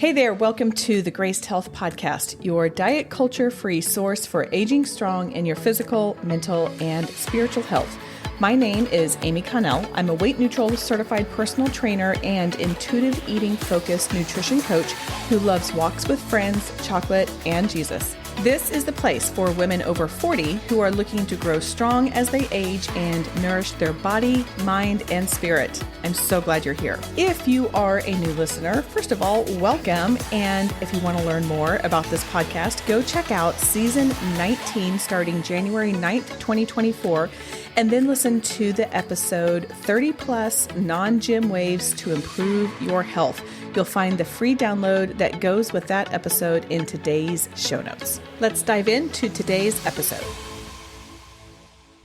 Hey there, welcome to the Graced Health Podcast, your diet culture free source for aging strong in your physical, mental, and spiritual health. My name is Amy Connell. I'm a weight neutral certified personal trainer and intuitive eating focused nutrition coach who loves walks with friends, chocolate, and Jesus. This is the place for women over 40 who are looking to grow strong as they age and nourish their body, mind, and spirit. I'm so glad you're here. If you are a new listener, first of all, welcome. And if you want to learn more about this podcast, go check out season 19 starting January 9th, 2024. And then listen to the episode 30 plus non-gym ways to improve your health. You'll find the free download that goes with that episode in today's show notes. Let's dive into today's episode.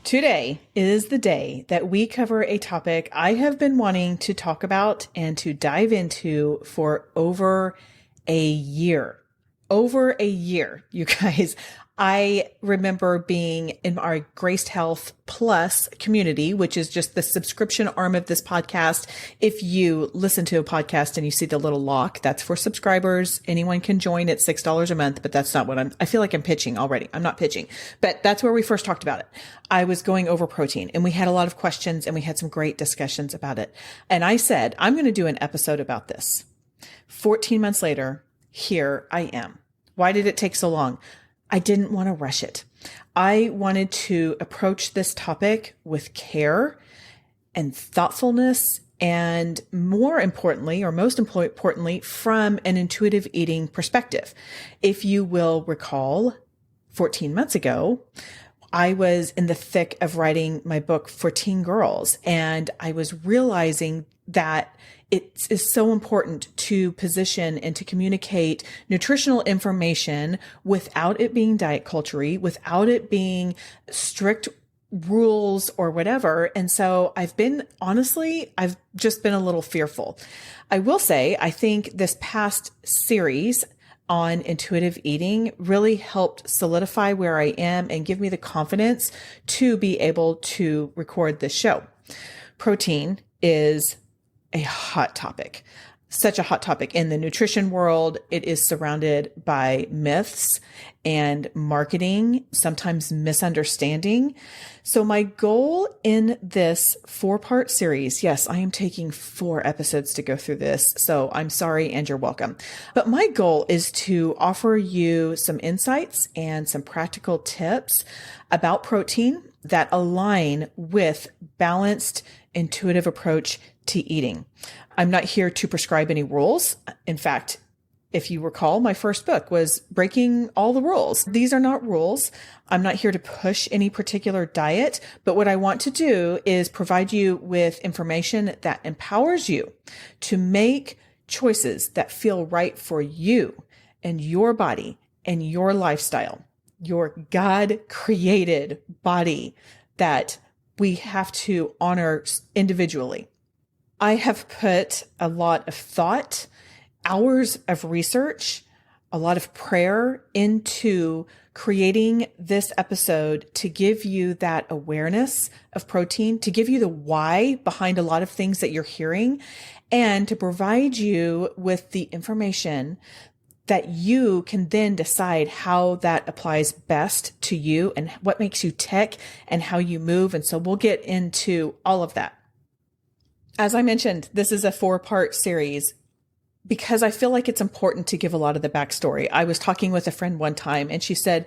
Today is the day that we cover a topic I have been wanting to talk about and to dive into for over a year. Over a year, you guys. I remember being in our Graced Health Plus community, which is just the subscription arm of this podcast. If you listen to a podcast and you see the little lock, that's for subscribers. Anyone can join at $6 a month, but that's not what I feel like I'm pitching already. I'm not pitching, but that's where we first talked about it. I was going over protein and we had a lot of questions and we had some great discussions about it. And I said, I'm going to do an episode about this. 14 months later, here I am. Why did it take so long? I didn't want to rush it. I wanted to approach this topic with care and thoughtfulness, and more importantly, or most importantly, from an intuitive eating perspective. If you will recall, 14 months ago, I was in the thick of writing my book for teen girls, and I was realizing that it is so important to position and to communicate nutritional information without it being diet-culturey, without it being strict rules or whatever. And so I've just been a little fearful. I will say, I think this past series on intuitive eating really helped solidify where I am and give me the confidence to be able to record this show. Protein is a hot topic, such a hot topic in the nutrition world. It is surrounded by myths and marketing, sometimes misunderstanding. So my goal in this 4-part series, yes, I am taking 4 episodes to go through this. So I'm sorry and you're welcome. But my goal is to offer you some insights and some practical tips about protein that align with balanced, intuitive approach to eating. I'm not here to prescribe any rules. In fact, if you recall, my first book was breaking all the rules. These are not rules. I'm not here to push any particular diet, but what I want to do is provide you with information that empowers you to make choices that feel right for you and your body and your lifestyle, your God-created body that we have to honor individually. I have put a lot of thought, hours of research, a lot of prayer into creating this episode to give you that awareness of protein, to give you the why behind a lot of things that you're hearing, and to provide you with the information that you can then decide how that applies best to you and what makes you tick and how you move. And so we'll get into all of that. As I mentioned, this is a 4-part series because I feel like it's important to give a lot of the backstory. I was talking with a friend one time and she said,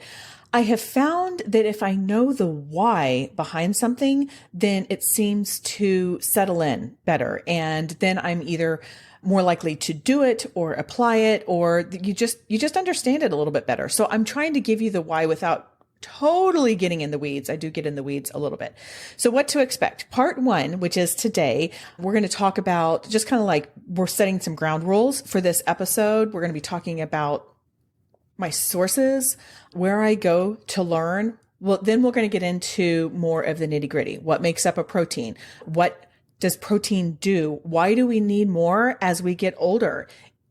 I have found that if I know the why behind something, then it seems to settle in better. And then I'm either more likely to do it or apply it, or you just understand it a little bit better. So I'm trying to give you the why without totally getting in the weeds. I do get in the weeds a little bit. So what to expect? Part 1, which is today, we're going to talk about just kind of like we're setting some ground rules for this episode. We're going to be talking about my sources, where I go to learn. Well, then we're going to get into more of the nitty gritty. What makes up a protein? What does protein do? Why do we need more as we get older?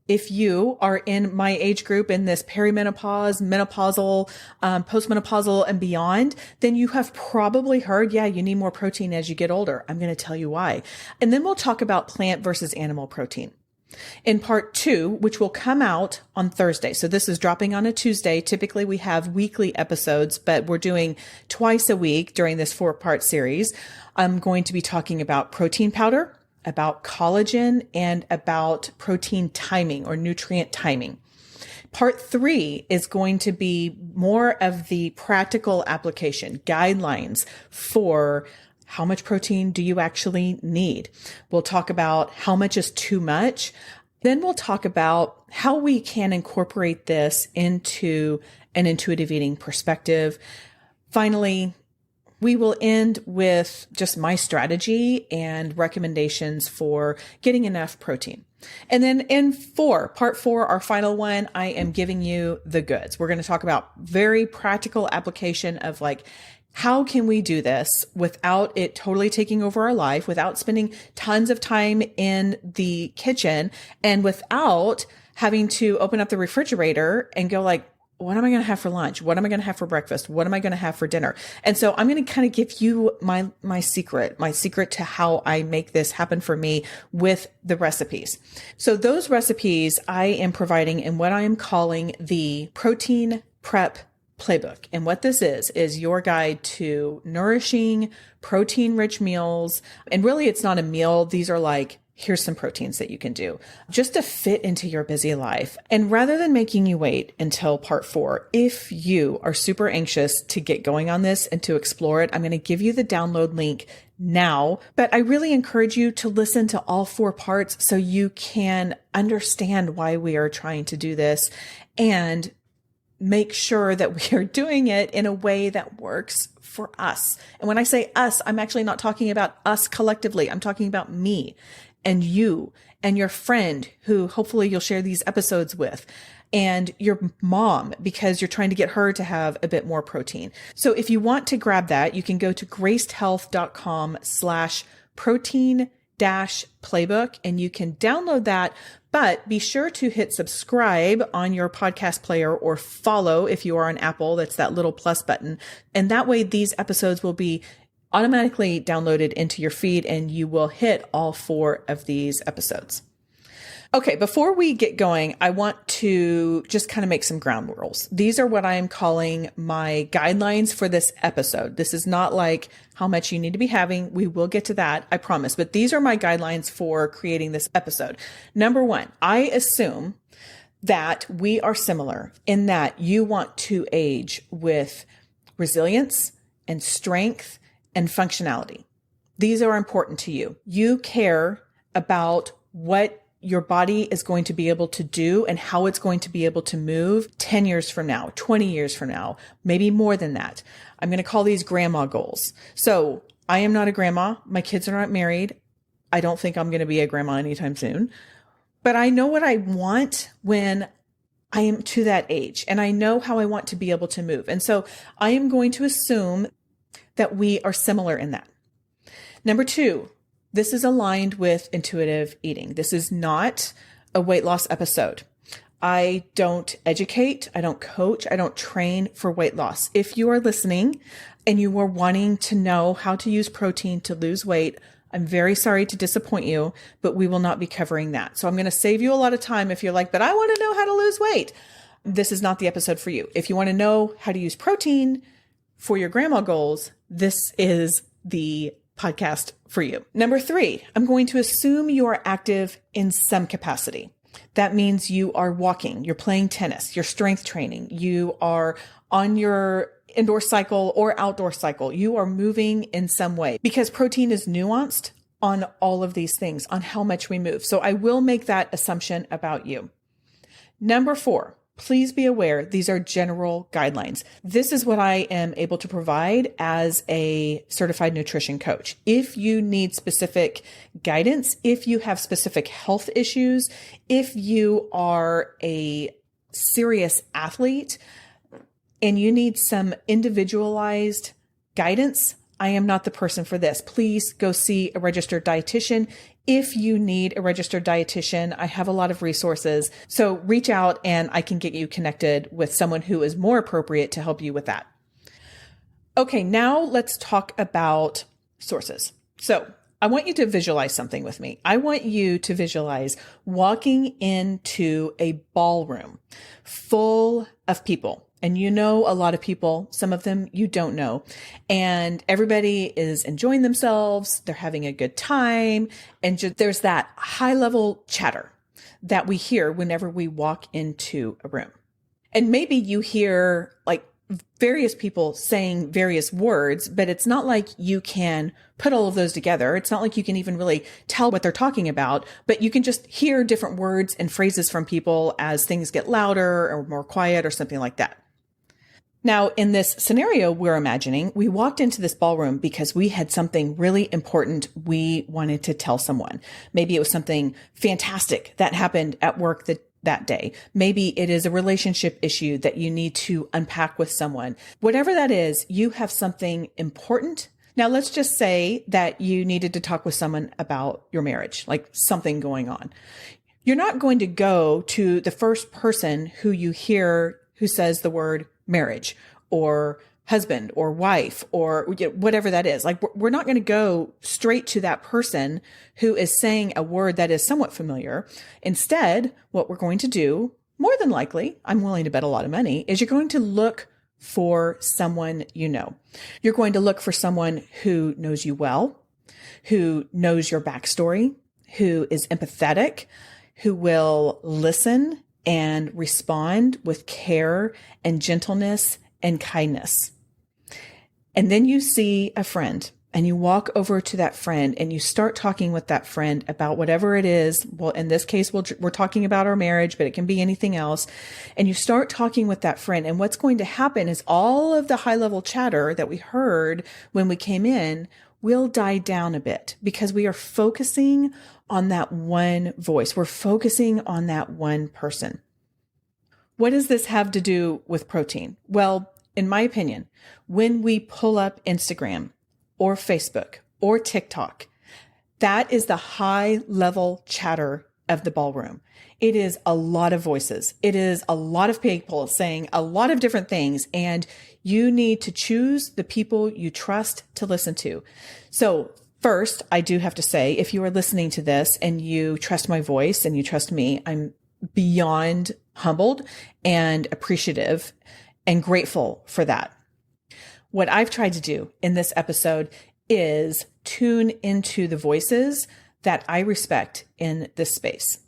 If you are in my age group in this perimenopause, menopausal, postmenopausal and beyond, then you have probably heard, yeah, you need more protein as you get older. I'm going to tell you why. And then we'll talk about plant versus animal protein. In part 2, which will come out on Thursday. So this is dropping on a Tuesday. Typically we have weekly episodes, but we're doing twice a week during this 4-part series. I'm going to be talking about protein powder, about collagen, and about protein timing or nutrient timing. Part 3 is going to be more of the practical application, guidelines for how much protein do you actually need? We'll talk about how much is too much. Then we'll talk about how we can incorporate this into an intuitive eating perspective. Finally, we will end with just my strategy and recommendations for getting enough protein. And then in part 4, our final one, I am giving you the goods. We're going to talk about very practical application of like, how can we do this without it totally taking over our life, without spending tons of time in the kitchen, and without having to open up the refrigerator and go like, what am I going to have for lunch? What am I going to have for breakfast? What am I going to have for dinner? And so I'm going to kind of give you my secret to how I make this happen for me with the recipes. So those recipes I am providing in what I am calling the protein prep playbook. And what this is your guide to nourishing, protein-rich meals. And really, it's not a meal. These are like, here's some proteins that you can do just to fit into your busy life. And rather than making you wait until part 4, if you are super anxious to get going on this and to explore it, I'm going to give you the download link now. But I really encourage you to listen to all 4 parts so you can understand why we are trying to do this and make sure that we are doing it in a way that works for us. And when I say us, I'm actually not talking about us collectively. I'm talking about me and you and your friend who hopefully you'll share these episodes with, and your mom, because you're trying to get her to have a bit more protein. So if you want to grab that, you can go to gracedhealth.com/protein-playbook and you can download that. But be sure to hit subscribe on your podcast player or follow if you are on Apple. That's that little plus button. And that way these episodes will be automatically downloaded into your feed and you will hit all 4 of these episodes. Okay, before we get going, I want to just kind of make some ground rules. These are what I am calling my guidelines for this episode. This is not like how much you need to be having. We will get to that, I promise. But these are my guidelines for creating this episode. Number 1, I assume that we are similar in that you want to age with resilience and strength and functionality. These are important to you. You care about what your body is going to be able to do and how it's going to be able to move 10 years from now, 20 years from now, maybe more than that. I'm going to call these grandma goals. So I am not a grandma. My kids are not married. I don't think I'm going to be a grandma anytime soon, but I know what I want when I am to that age and I know how I want to be able to move. And so I am going to assume that we are similar in that. Number 2, this is aligned with intuitive eating. This is not a weight loss episode. I don't educate, I don't coach, I don't train for weight loss. If you are listening and you are wanting to know how to use protein to lose weight, I'm very sorry to disappoint you, but we will not be covering that. So I'm going to save you a lot of time if you're like, but I want to know how to lose weight. This is not the episode for you. If you want to know how to use protein for your grandma goals, this is the podcast for you. Number 3, I'm going to assume you are active in some capacity. That means you are walking, you're playing tennis, you're strength training, you are on your indoor cycle or outdoor cycle. You are moving in some way because protein is nuanced on all of these things, on how much we move. So I will make that assumption about you. Number 4, please be aware, these are general guidelines. This is what I am able to provide as a certified nutrition coach. If you need specific guidance, if you have specific health issues, if you are a serious athlete and you need some individualized guidance, I am not the person for this. Please go see a registered dietitian. If you need a registered dietitian, I have a lot of resources. So reach out and I can get you connected with someone who is more appropriate to help you with that. Okay, now let's talk about sources. So I want you to visualize something with me. I want you to visualize walking into a ballroom full of people. And you know a lot of people, some of them you don't know. And everybody is enjoying themselves. They're having a good time. And there's that high level chatter that we hear whenever we walk into a room. And maybe you hear like various people saying various words, but it's not like you can put all of those together. It's not like you can even really tell what they're talking about, but you can just hear different words and phrases from people as things get louder or more quiet or something like that. Now, in this scenario we're imagining, we walked into this ballroom because we had something really important we wanted to tell someone. Maybe it was something fantastic that happened at work that day. Maybe it is a relationship issue that you need to unpack with someone. Whatever that is, you have something important. Now, let's just say that you needed to talk with someone about your marriage, like something going on. You're not going to go to the first person who you hear who says the word marriage or husband or wife or whatever that is. Like, we're not going to go straight to that person who is saying a word that is somewhat familiar. Instead, what we're going to do, more than likely, I'm willing to bet a lot of money, is you're going to look for someone you know. You're going to look for someone who knows you well, who knows your backstory, who is empathetic, who will listen and respond with care and gentleness and kindness. And then you see a friend and you walk over to that friend and you start talking with that friend about whatever it is. Well, in this case, we're talking about our marriage, but it can be anything else. And you start talking with that friend. And what's going to happen is all of the high level chatter that we heard when we came in will die down a bit because we are focusing on that one voice. We're focusing on that one person. What does this have to do with protein? Well, in my opinion, when we pull up Instagram or Facebook or TikTok, that is the high level chatter of the ballroom. It is a lot of voices. It is a lot of people saying a lot of different things, and you need to choose the people you trust to listen to. So first, I do have to say, if you are listening to this and you trust my voice and you trust me, I'm beyond humbled and appreciative and grateful for that. What I've tried to do in this episode is tune into the voices that I respect in this space.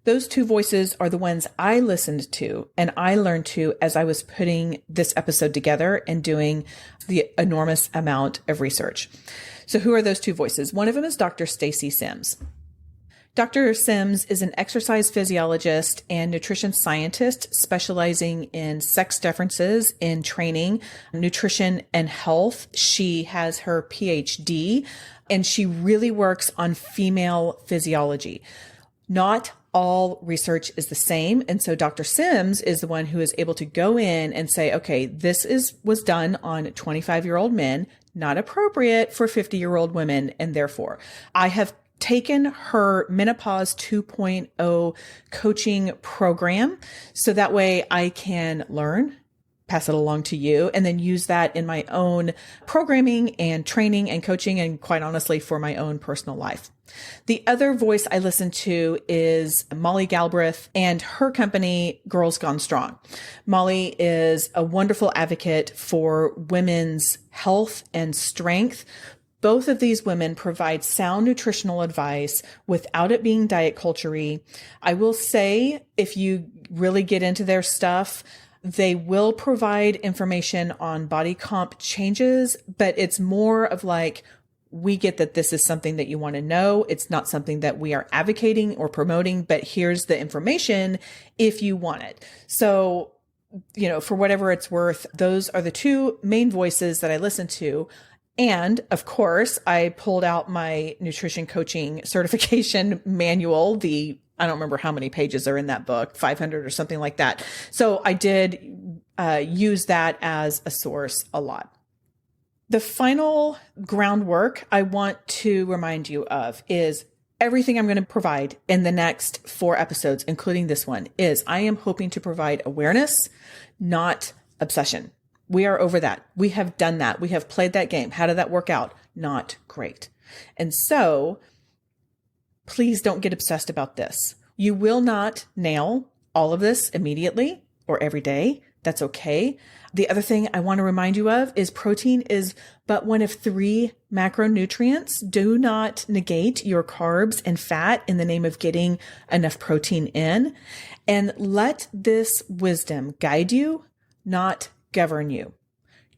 Those two voices are the ones I listened to and I learned to as I was putting this episode together and doing the enormous amount of research. So who are those two voices? One of them is Dr. Stacy Sims. Dr. Sims is an exercise physiologist and nutrition scientist specializing in sex differences in training, nutrition, and health. She has her PhD, and she really works on female physiology. Not all research is the same. And so Dr. Sims is the one who is able to go in and say, okay, was done on 25-year-old men, not appropriate for 50-year-old women. And therefore, I have taken her Menopause 2.0 coaching program so that way I can learn, pass it along to you, and then use that in my own programming and training and coaching, and quite honestly, for my own personal life. The other voice I listen to is Molly Galbraith and her company, Girls Gone Strong. Molly is a wonderful advocate for women's health and strength. Both of these women provide sound nutritional advice without it being diet-culturey. I will say, if you really get into their stuff, they will provide information on body comp changes, but it's more of like, we get that this is something that you want to know. It's not something that we are advocating or promoting, but here's the information if you want it. So, for whatever it's worth, those are the two main voices that I listen to. And of course, I pulled out my nutrition coaching certification manual. I don't remember how many pages are in that book, 500 or something like that. So I did use that as a source a lot. The final groundwork I want to remind you of is everything I'm going to provide in the next 4 episodes, including this one, is I am hoping to provide awareness, not obsession. We are over that. We have done that. We have played that game. How did that work out? Not great. And so please don't get obsessed about this. You will not nail all of this immediately or every day. That's okay. The other thing I want to remind you of is protein is but one of 3 macronutrients. Do not negate your carbs and fat in the name of getting enough protein in. And let this wisdom guide you, not govern you.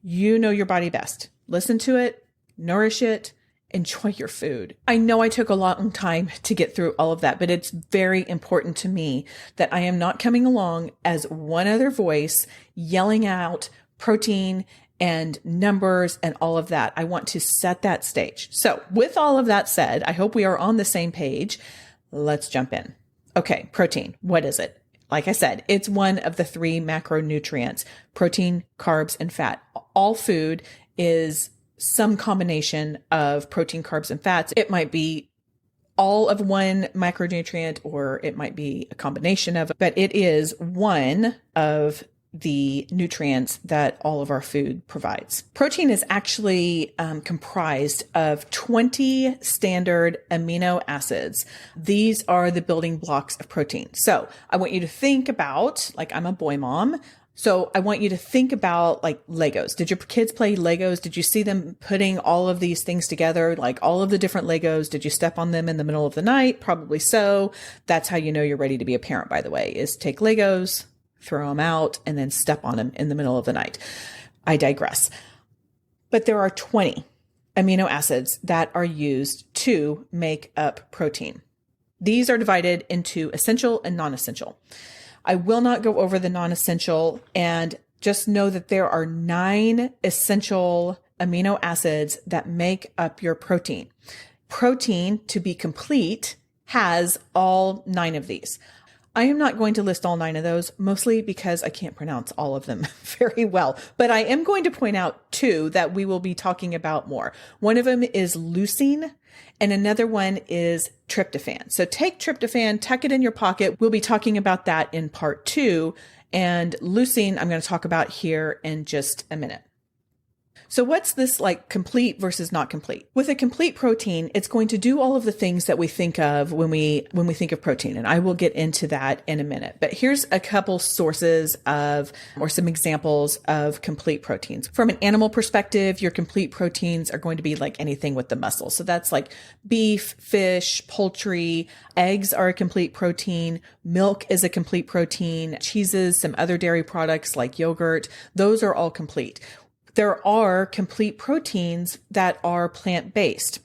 You know your body best. Listen to it, nourish it, enjoy your food. I know I took a long time to get through all of that, but it's very important to me that I am not coming along as one other voice yelling out protein and numbers and all of that. I want to set that stage. So with all of that said, I hope we are on the same page. Let's jump in. Okay, protein. What is it? Like I said, it's one of the 3 macronutrients: protein, carbs, and fat. All food is some combination of protein, carbs, and fats. It might be all of one macronutrient, or it might be a combination of it, but it is one of the nutrients that all of our food provides. Protein is actually comprised of 20 standard amino acids. These are the building blocks of protein. So I want you to think about, like, I'm a boy mom, so I want you to think about like Legos. Did your kids play Legos? Did you see them putting all of these things together, like all of the different Legos? Did you step on them in the middle of the night? Probably so. That's how you know you're ready to be a parent, by the way, is take Legos, throw them out, and then step on them in the middle of the night. I digress. But there are 20 amino acids that are used to make up protein. These are divided into essential and non-essential. I will not go over the non-essential, and just know that there are 9 essential amino acids that make up your protein. Protein, to be complete, has all 9 of these. I am not going to list all 9 of those, mostly because I can't pronounce all of them very well, but I am going to point out 2 that we will be talking about more. One of them is leucine, and another one is tryptophan. So take tryptophan, tuck it in your pocket. We'll be talking about that in part 2. And leucine, I'm going to talk about here in just a minute. So what's this like complete versus not complete? With a complete protein, it's going to do all of the things that we think of when we think of protein. And I will get into that in a minute. But here's a couple sources of, or some examples of complete proteins. From an animal perspective, your complete proteins are going to be like anything with the muscle. So that's like beef, fish, poultry. Eggs are a complete protein. Milk is a complete protein. Cheeses, some other dairy products like yogurt, those are all complete. There are complete proteins that are plant-based.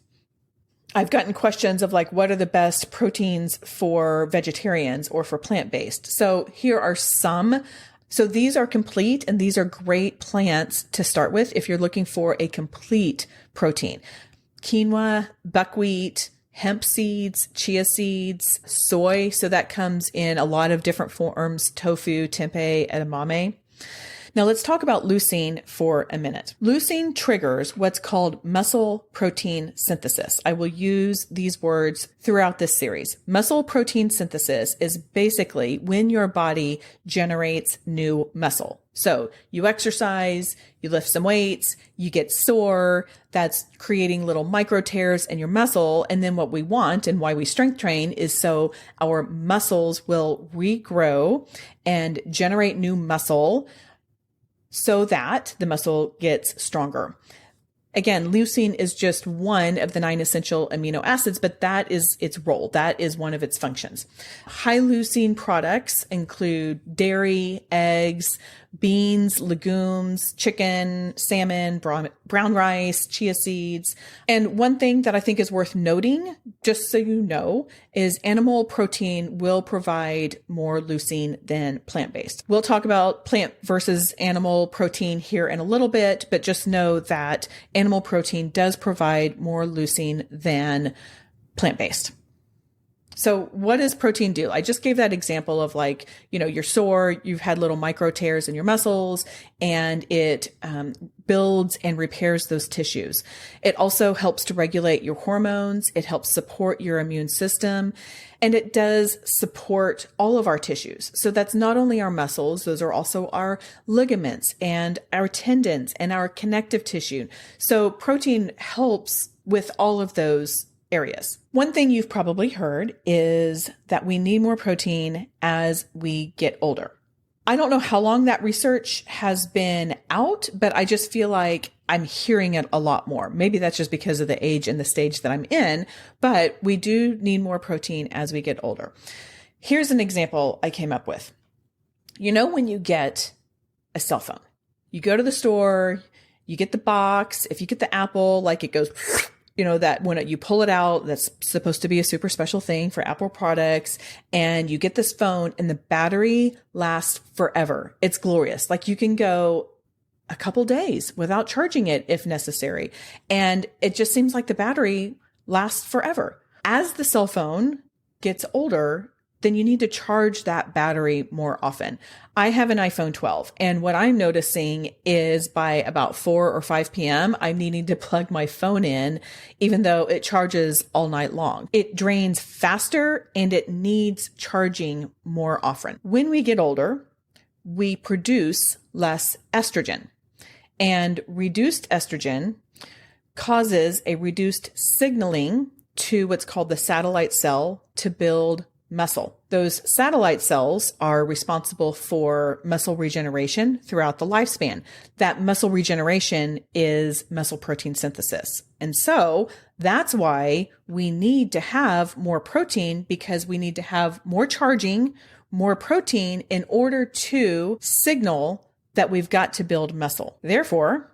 I've gotten questions of like, what are the best proteins for vegetarians or for plant-based? So here are some. So these are complete, and these are great plants to start with if you're looking for a complete protein. Quinoa, buckwheat, hemp seeds, chia seeds, soy. So that comes in a lot of different forms: tofu, tempeh, edamame. Now let's talk about leucine for a minute. Leucine triggers what's called muscle protein synthesis. I will use these words throughout this series. Muscle protein synthesis is basically when your body generates new muscle. So you exercise, you lift some weights, you get sore, that's creating little micro tears in your muscle. And then what we want and why we strength train is so our muscles will regrow and generate new muscle so that the muscle gets stronger. Again, leucine is just one of the 9 essential amino acids, but that is its role. That is one of its functions. High leucine products include dairy, eggs, beans, legumes, chicken, salmon, brown rice, chia seeds. And one thing that I think is worth noting, just so you know, is animal protein will provide more leucine than plant-based. We'll talk about plant versus animal protein here in a little bit, but just know that animal protein does provide more leucine than plant-based. So what does protein do? I just gave that example of like, you're sore, you've had little micro tears in your muscles, and it builds and repairs those tissues. It also helps to regulate your hormones. It helps support your immune system, and it does support all of our tissues. So that's not only our muscles, those are also our ligaments and our tendons and our connective tissue. So protein helps with all of those areas. One thing you've probably heard is that we need more protein as we get older. I don't know how long that research has been out, but I just feel like I'm hearing it a lot more. Maybe that's just because of the age and the stage that I'm in, but we do need more protein as we get older. Here's an example I came up with. You know, when you get a cell phone, you go to the store, you get the box. If you get the Apple, like it goes, you know, that when you pull it out, that's supposed to be a super special thing for Apple products. And you get this phone and the battery lasts forever. It's glorious. Like you can go a couple days without charging it if necessary. And it just seems like the battery lasts forever. As the cell phone gets older, then you need to charge that battery more often. I have an iPhone 12, and what I'm noticing is by about 4 or 5 p.m., I'm needing to plug my phone in, even though it charges all night long. It drains faster and it needs charging more often. When we get older, we produce less estrogen, and reduced estrogen causes a reduced signaling to what's called the satellite cell to build muscle. Those satellite cells are responsible for muscle regeneration throughout the lifespan. That muscle regeneration is muscle protein synthesis. And so that's why we need to have more protein, because we need to have more charging, more protein in order to signal that we've got to build muscle. Therefore,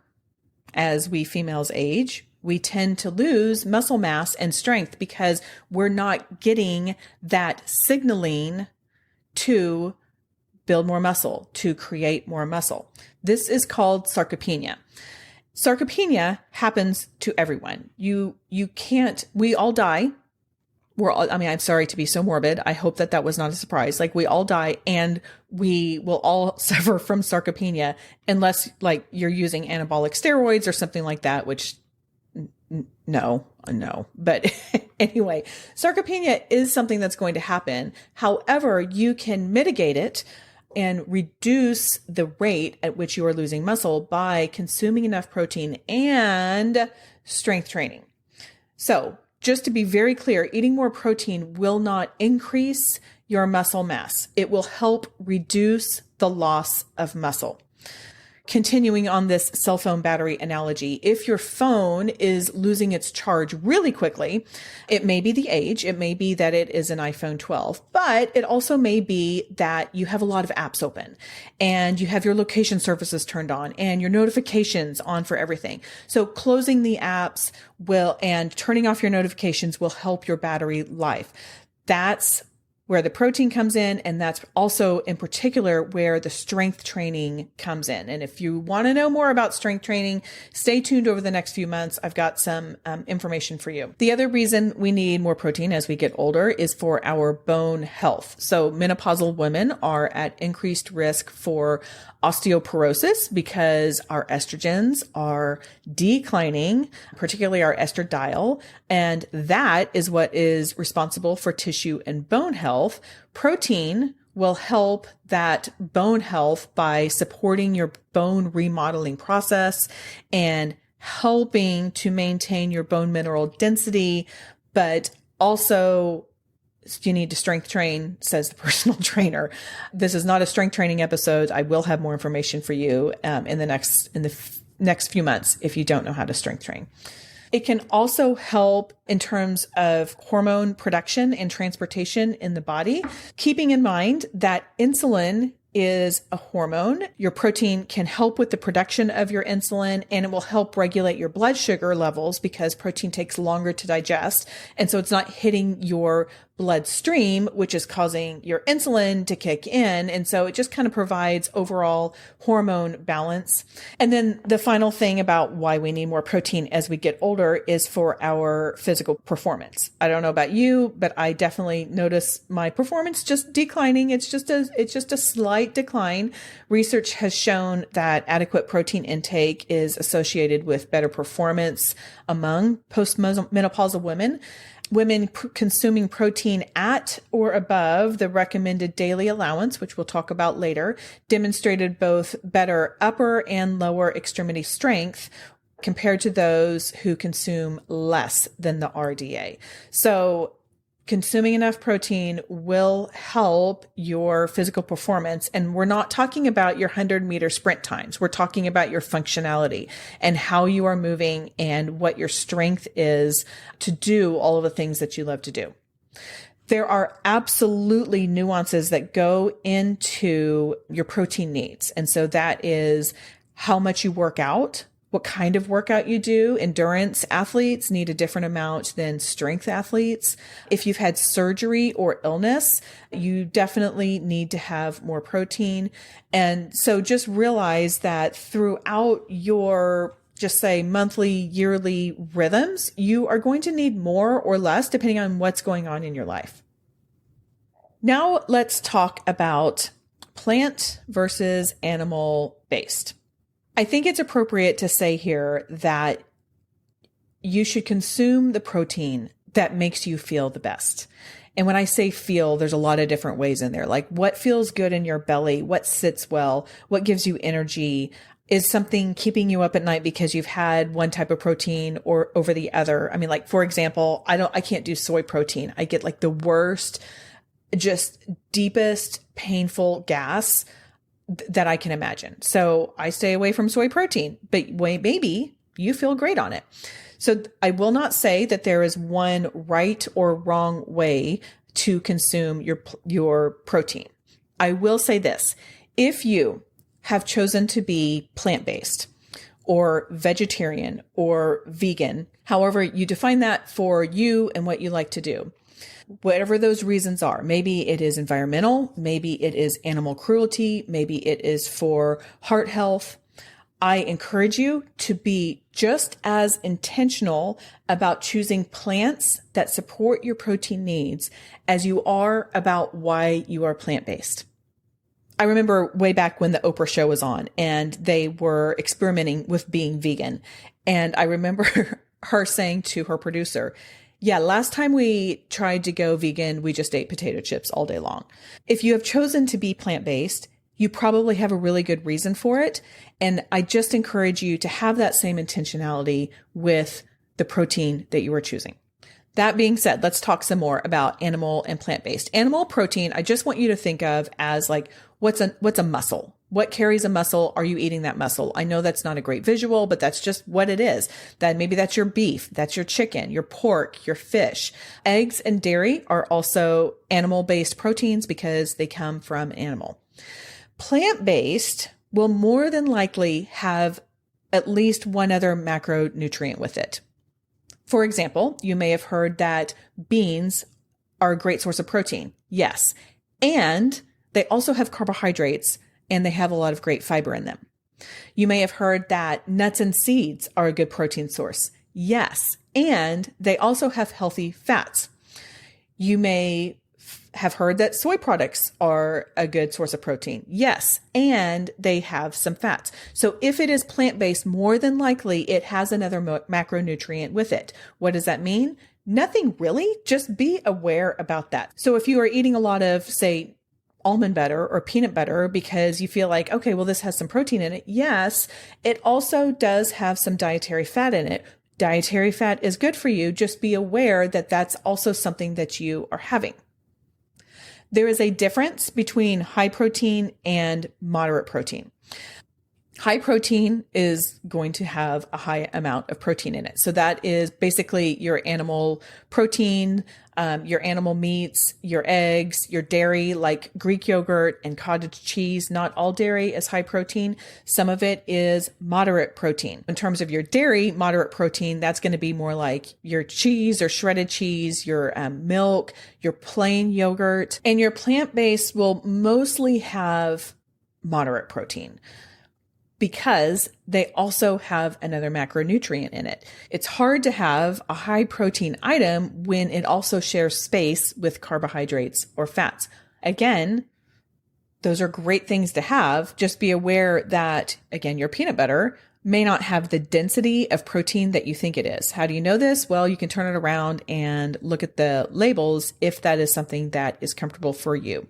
as we females age, we tend to lose muscle mass and strength because we're not getting that signaling to build more muscle, to create more muscle. This is called sarcopenia. Sarcopenia happens to everyone. You can't, we all die. I'm sorry to be so morbid. I hope that was not a surprise. Like we all die and we will all suffer from sarcopenia unless like you're using anabolic steroids or something like that, which no. But anyway, sarcopenia is something that's going to happen. However, you can mitigate it and reduce the rate at which you are losing muscle by consuming enough protein and strength training. So just to be very clear, eating more protein will not increase your muscle mass. It will help reduce the loss of muscle. Continuing on this cell phone battery analogy, if your phone is losing its charge really quickly, it may be the age, it may be that it is an iPhone 12, but it also may be that you have a lot of apps open and you have your location services turned on and your notifications on for everything. So closing the apps and turning off your notifications will help your battery life. That's where the protein comes in. And that's also in particular where the strength training comes in. And if you want to know more about strength training, stay tuned over the next few months. I've got some information for you. The other reason we need more protein as we get older is for our bone health. So menopausal women are at increased risk for osteoporosis because our estrogens are declining, particularly our estradiol, and that is what is responsible for tissue and bone health. Protein will help that bone health by supporting your bone remodeling process and helping to maintain your bone mineral density, but also you need to strength train, says the personal trainer. This is not a strength training episode. I will have more information for you in the next few months if you don't know how to strength train. It can also help in terms of hormone production and transportation in the body, keeping in mind that insulin is a hormone. Your protein can help with the production of your insulin, and it will help regulate your blood sugar levels because protein takes longer to digest. And so it's not hitting your bloodstream, which is causing your insulin to kick in. And so it just kind of provides overall hormone balance. And then the final thing about why we need more protein as we get older is for our physical performance. I don't know about you, but I definitely notice my performance just declining. It's just a slight decline. Research has shown that adequate protein intake is associated with better performance among postmenopausal women. Women consuming protein at or above the recommended daily allowance, which we'll talk about later, demonstrated both better upper and lower extremity strength compared to those who consume less than the RDA. So consuming enough protein will help your physical performance. And we're not talking about your 100-meter sprint times. We're talking about your functionality and how you are moving and what your strength is to do all of the things that you love to do. There are absolutely nuances that go into your protein needs. And so that is how much you work out, what kind of workout you do. Endurance athletes need a different amount than strength athletes. If you've had surgery or illness, you definitely need to have more protein. And so just realize that throughout your, just say, monthly, yearly rhythms, you are going to need more or less depending on what's going on in your life. Now let's talk about plant versus animal based. I think it's appropriate to say here that you should consume the protein that makes you feel the best. And when I say feel, there's a lot of different ways in there, like what feels good in your belly, what sits well, what gives you energy. Is something keeping you up at night because you've had one type of protein or over the other? I mean, like, for example, I can't do soy protein. I get like the worst, just deepest, painful gas that I can imagine. So I stay away from soy protein, but maybe you feel great on it. So I will not say that there is one right or wrong way to consume your protein. I will say this. If you have chosen to be plant-based or vegetarian or vegan, however you define that for you and what you like to do, whatever those reasons are, maybe it is environmental, maybe it is animal cruelty, maybe it is for heart health. I encourage you to be just as intentional about choosing plants that support your protein needs as you are about why you are plant-based. I remember way back when the Oprah show was on and they were experimenting with being vegan. And I remember her saying to her producer, yeah, last time we tried to go vegan, we just ate potato chips all day long. If you have chosen to be plant-based, you probably have a really good reason for it. And I just encourage you to have that same intentionality with the protein that you are choosing. That being said, let's talk some more about animal and plant-based. Animal protein, I just want you to think of as like, what's a muscle? What carries a muscle? Are you eating that muscle? I know that's not a great visual, but that's just what it is. That maybe that's your beef, that's your chicken, your pork, your fish. Eggs and dairy are also animal-based proteins because they come from animal. Plant-based will more than likely have at least one other macronutrient with it. For example, you may have heard that beans are a great source of protein. Yes. And they also have carbohydrates and they have a lot of great fiber in them. You may have heard that nuts and seeds are a good protein source. Yes. And they also have healthy fats. You may have heard that soy products are a good source of protein. Yes. And they have some fats. So if it is plant-based, more than likely it has another macronutrient with it. What does that mean? Nothing really. Just be aware about that. So if you are eating a lot of, say, almond butter or peanut butter because you feel like, okay, well, this has some protein in it. Yes, it also does have some dietary fat in it. Dietary fat is good for you. Just be aware that that's also something that you are having. There is a difference between high protein and moderate protein. High protein is going to have a high amount of protein in it. So that is basically your animal protein, your animal meats, your eggs, your dairy, like Greek yogurt and cottage cheese. Not all dairy is high protein. Some of it is moderate protein. In terms of your dairy, moderate protein, that's going to be more like your cheese or shredded cheese, your milk, your plain yogurt. And your plant-based will mostly have moderate protein, because they also have another macronutrient in it. It's hard to have a high protein item when it also shares space with carbohydrates or fats. Again, those are great things to have. Just be aware that, again, your peanut butter may not have the density of protein that you think it is. How do you know this? Well, you can turn it around and look at the labels if that is something that is comfortable for you.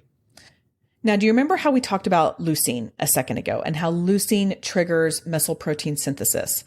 Now, do you remember how we talked about leucine a second ago and how leucine triggers muscle protein synthesis?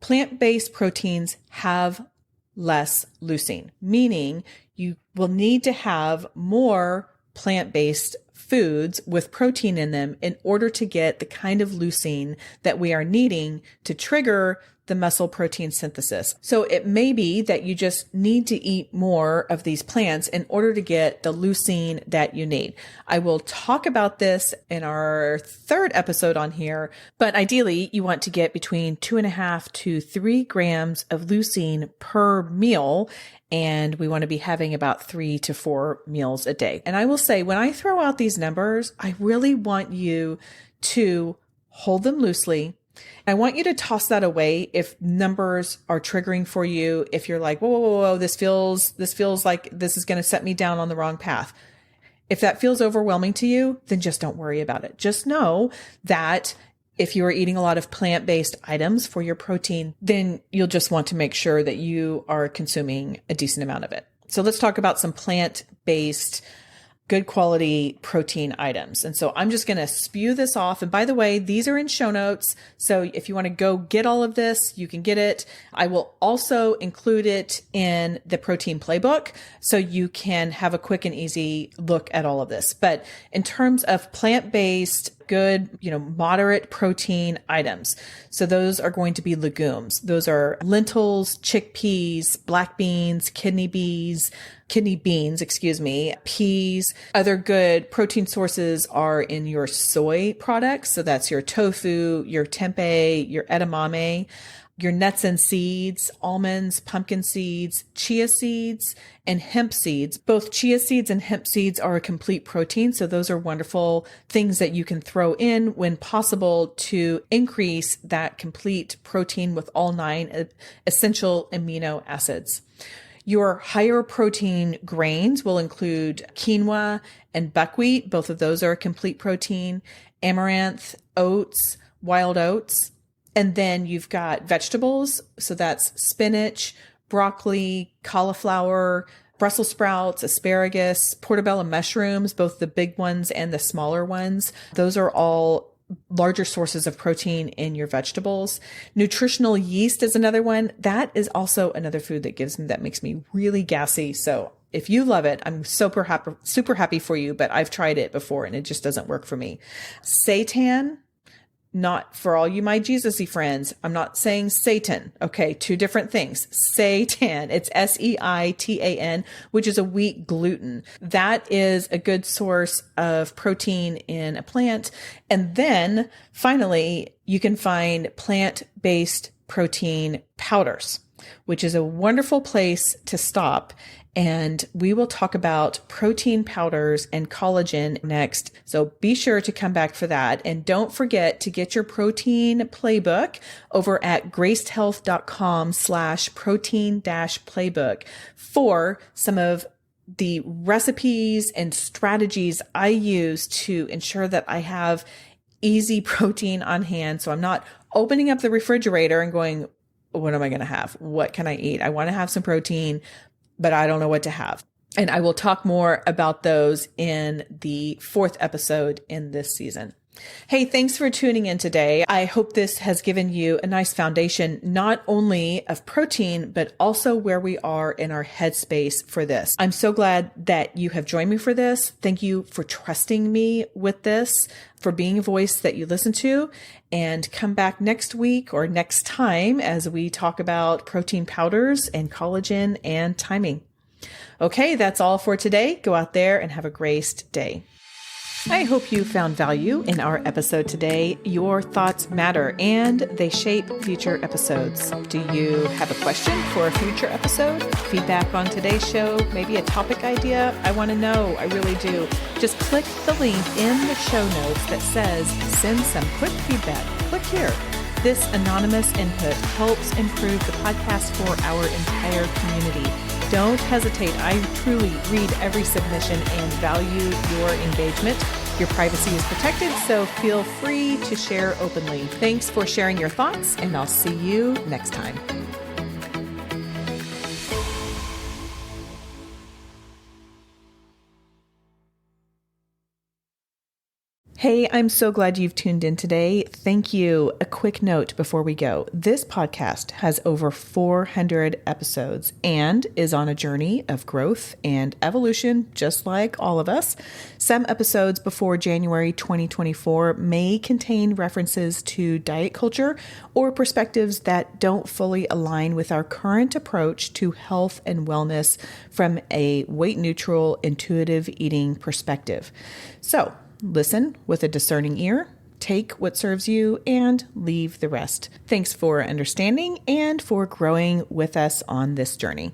Plant-based proteins have less leucine, meaning you will need to have more plant-based foods with protein in them in order to get the kind of leucine that we are needing to trigger the muscle protein synthesis. So it may be that you just need to eat more of these plants in order to get the leucine that you need. I will talk about this in our third episode on here, but ideally you want to get between 2.5 to 3 grams of leucine per meal. And we want to be having about 3 to 4 meals a day. And I will say, when I throw out these numbers, I really want you to hold them loosely. I want you to toss that away if numbers are triggering for you. If you're like, whoa, this feels like this is going to set me down on the wrong path. If that feels overwhelming to you, then just don't worry about it. Just know that if you are eating a lot of plant-based items for your protein, then you'll just want to make sure that you are consuming a decent amount of it. So let's talk about some plant-based good quality protein items. And so I'm just going to spew this off. And by the way, these are in show notes. So if you want to go get all of this, you can get it. I will also include it in the protein playbook so you can have a quick and easy look at all of this. But in terms of plant-based, good, moderate protein items. So those are going to be legumes. Those are lentils, chickpeas, black beans, kidney beans, peas. Other good protein sources are in your soy products. So that's your tofu, your tempeh, your edamame, your nuts and seeds, almonds, pumpkin seeds, chia seeds, and hemp seeds. Both chia seeds and hemp seeds are a complete protein. So those are wonderful things that you can throw in when possible to increase that complete protein with all 9 essential amino acids. Your higher protein grains will include quinoa and buckwheat. Both of those are a complete protein. Amaranth, oats, wild oats. And then you've got vegetables. So that's spinach, broccoli, cauliflower, Brussels sprouts, asparagus, portobello mushrooms, both the big ones and the smaller ones. Those are all larger sources of protein in your vegetables. Nutritional yeast is another one. That is also another food that makes me really gassy. So if you love it, I'm super happy for you, but I've tried it before and it just doesn't work for me. Seitan, not for all you my Jesus-y friends. I'm not saying Satan. Okay. 2 different things. Seitan. It's Seitan, which is a wheat gluten. That is a good source of protein in a plant. And then finally, you can find plant-based protein powders, which is a wonderful place to stop. And we will talk about protein powders and collagen next. So be sure to come back for that. And don't forget to get your protein playbook over at gracedhealth.com/protein-playbook for some of the recipes and strategies I use to ensure that I have easy protein on hand. So I'm not opening up the refrigerator and going, what am I going to have? What can I eat? I want to have some protein, but I don't know what to have. And I will talk more about those in the 4th episode in this season. Hey, thanks for tuning in today. I hope this has given you a nice foundation, not only of protein, but also where we are in our headspace for this. I'm so glad that you have joined me for this. Thank you for trusting me with this, for being a voice that you listen to, and come back next week or next time as we talk about protein powders and collagen and timing. Okay, that's all for today. Go out there and have a great day. I hope you found value in our episode today. Your thoughts matter and they shape future episodes. Do you have a question for a future episode? Feedback on today's show? Maybe a topic idea? I want to know. I really do. Just click the link in the show notes that says send some quick feedback. Click here. This anonymous input helps improve the podcast for our entire community. Don't hesitate. I truly read every submission and value your engagement. Your privacy is protected, so feel free to share openly. Thanks for sharing your thoughts, and I'll see you next time. Hey, I'm so glad you've tuned in today. Thank you. A quick note before we go. This podcast has over 400 episodes and is on a journey of growth and evolution, just like all of us. Some episodes before January 2024 may contain references to diet culture or perspectives that don't fully align with our current approach to health and wellness from a weight neutral, intuitive eating perspective. So, listen with a discerning ear, take what serves you, and leave the rest. Thanks for understanding and for growing with us on this journey.